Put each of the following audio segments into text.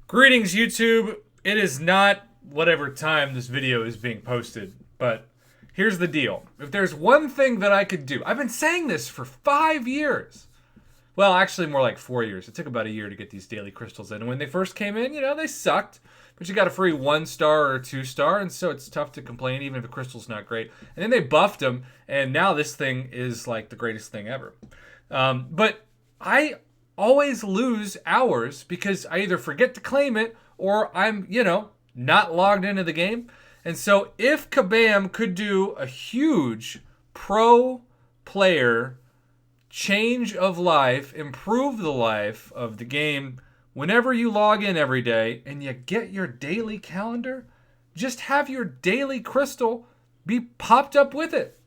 Greetings, YouTube. It is not whatever time this video is being posted, but here's the deal. If there's one thing that I could do, I've been saying this for 5 years. Well, actually, more like 4 years. It took about a year to get these daily crystals in. And when they first came in, they sucked. But you got a free 1-star or 2-star, and so it's tough to complain even if the crystal's not great. And then they buffed them, and now this thing is like the greatest thing ever. But I always lose hours because I either forget to claim it or I'm, not logged into the game. And so if Kabam could do a huge pro player change of life, improve the life of the game whenever you log in every day and you get your daily calendar, just have your daily crystal be popped up with it.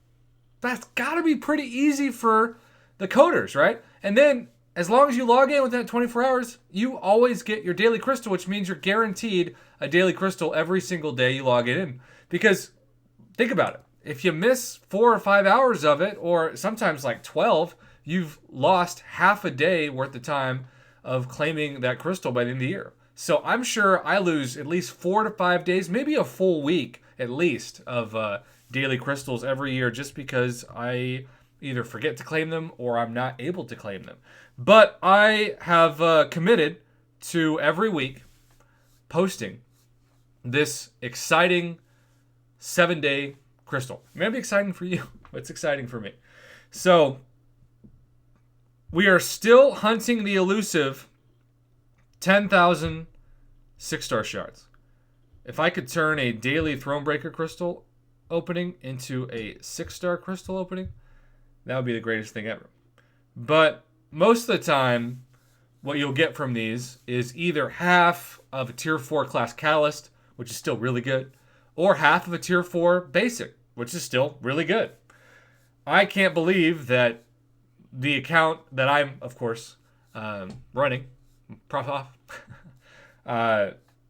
That's got to be pretty easy for the coders, right? And then as long as you log in within 24 hours, you always get your daily crystal, which means you're guaranteed a daily crystal every single day you log it in. Because think about it. If you miss 4 or 5 hours of it, or sometimes like 12, you've lost half a day worth of time of claiming that crystal by the end of the year. So I'm sure I lose at least 4 to 5 days, maybe a full week at least of daily crystals every year just because I either forget to claim them or I'm not able to claim them. But I have committed to every week posting this exciting 7-day crystal. It may be exciting for you, but it's exciting for me. So we are still hunting the elusive 10,000 6-star shards. If I could turn a daily Thronebreaker crystal opening into a 6-star crystal opening, that would be the greatest thing ever. But most of the time, what you'll get from these is either half of a tier 4 class catalyst, which is still really good, or half of a tier 4 basic, which is still really good. I can't believe that the account that I'm, of course, running, Prof off,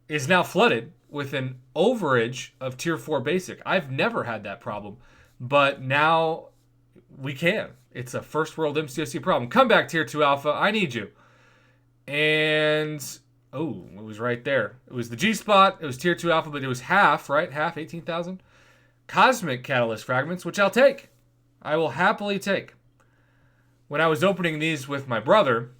is now flooded with an overage of tier 4 basic. I've never had that problem, but now we can. It's a first world MCOC problem. Come back tier 2 alpha. I need you. And, it was right there. It was the G spot. It was tier 2 alpha, but it was half, right? Half, 18,000. Cosmic catalyst fragments, which I'll take. I will happily take. When I was opening these with my brother,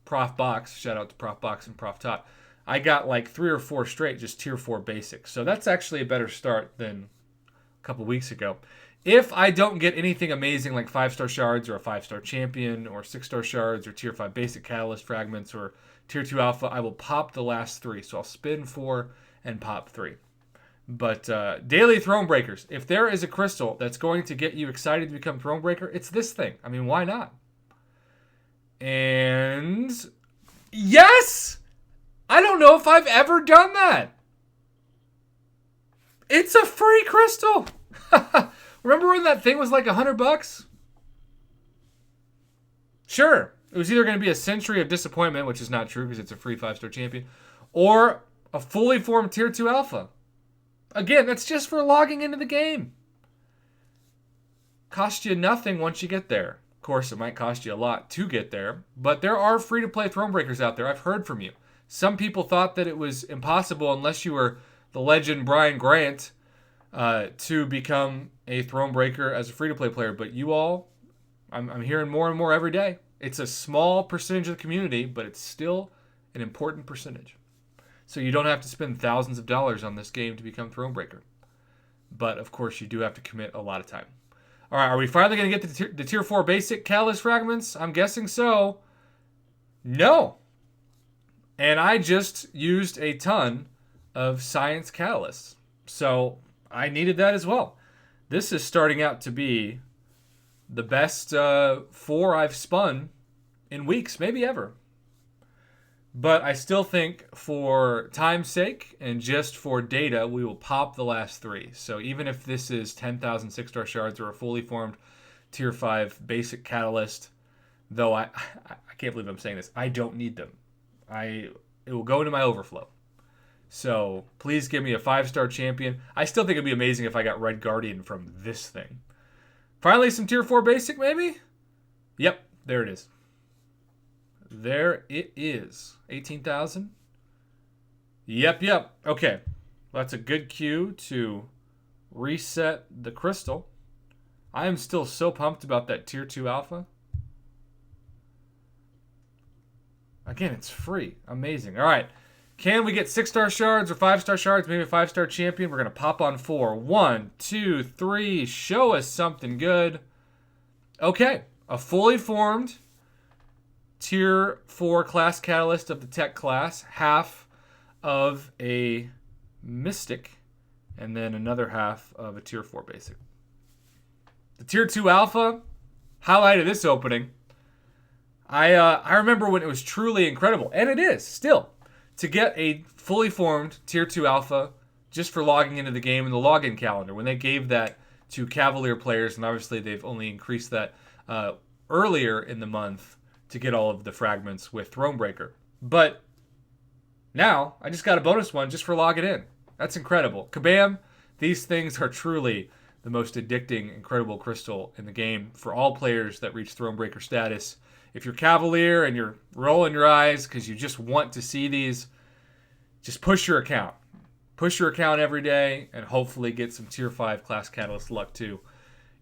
Prof Box, shout out to Prof Box and Prof Tot, I got like 3 or 4 straight, just tier 4 basic. So that's actually a better start than a couple weeks ago. If I don't get anything amazing like 5-star shards or a 5-star champion or 6-star shards or tier 5 basic catalyst fragments or tier 2 alpha, I will pop the last 3. So I'll spin 4 and pop 3. But daily Thronebreakers, if there is a crystal that's going to get you excited to become Thronebreaker, it's this thing. I mean, why not? And yes! I don't know if I've ever done that. It's a free crystal. Remember when that thing was like $100? Sure. It was either going to be a Century of Disappointment, which is not true because it's a free 5-star champion, or a fully formed tier 2 alpha. Again, that's just for logging into the game. Cost you nothing once you get there. Of course, it might cost you a lot to get there, but there are free-to-play Thronebreakers out there. I've heard from you. Some people thought that it was impossible unless you were the legend Brian Grant to become a Thronebreaker as a free-to-play player. But you all, I'm hearing more and more every day. It's a small percentage of the community, but it's still an important percentage. So you don't have to spend thousands of dollars on this game to become Thronebreaker. But, of course, you do have to commit a lot of time. All right, are we finally going to get the tier 4 basic catalyst fragments? I'm guessing so. No. And I just used a ton of science catalysts. So I needed that as well. This is starting out to be the best 4 I've spun in weeks, maybe ever. But I still think for time's sake and just for data, we will pop the last 3. So even if this is 10,000 6-star shards or a fully formed tier 5 basic catalyst, though I can't believe I'm saying this, I don't need them. It will go into my overflow. So please give me a 5-star champion. I still think it'd be amazing if I got Red Guardian from this thing. Finally, some tier 4 basic, maybe? Yep, there it is. There it is. 18,000. Yep. Okay. Well, that's a good cue to reset the crystal. I am still so pumped about that tier 2 alpha. Again, it's free. Amazing. All right. Can we get 6-star shards or 5-star shards? Maybe a 5-star champion. We're going to pop on 4. 1, 2, 3. Show us something good. Okay. A fully formed tier 4 class catalyst of the tech class. Half of a mystic. And then another half of a tier 4 basic. The tier 2 alpha. Highlight of this opening. I remember when it was truly incredible. And it is still. To get a fully formed tier 2 alpha just for logging into the game in the login calendar. When they gave that to Cavalier players, and obviously they've only increased that earlier in the month to get all of the fragments with Thronebreaker. But now I just got a bonus one just for logging in. That's incredible. Kabam! These things are truly the most addicting, incredible crystal in the game for all players that reach Thronebreaker status. If you're Cavalier and you're rolling your eyes because you just want to see these, just push your account. Push your account every day and hopefully get some tier 5 class catalyst luck too.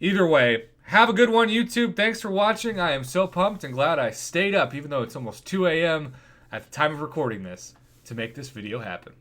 Either way, have a good one, YouTube. Thanks for watching. I am so pumped and glad I stayed up, even though it's almost 2 a.m. at the time of recording this, to make this video happen.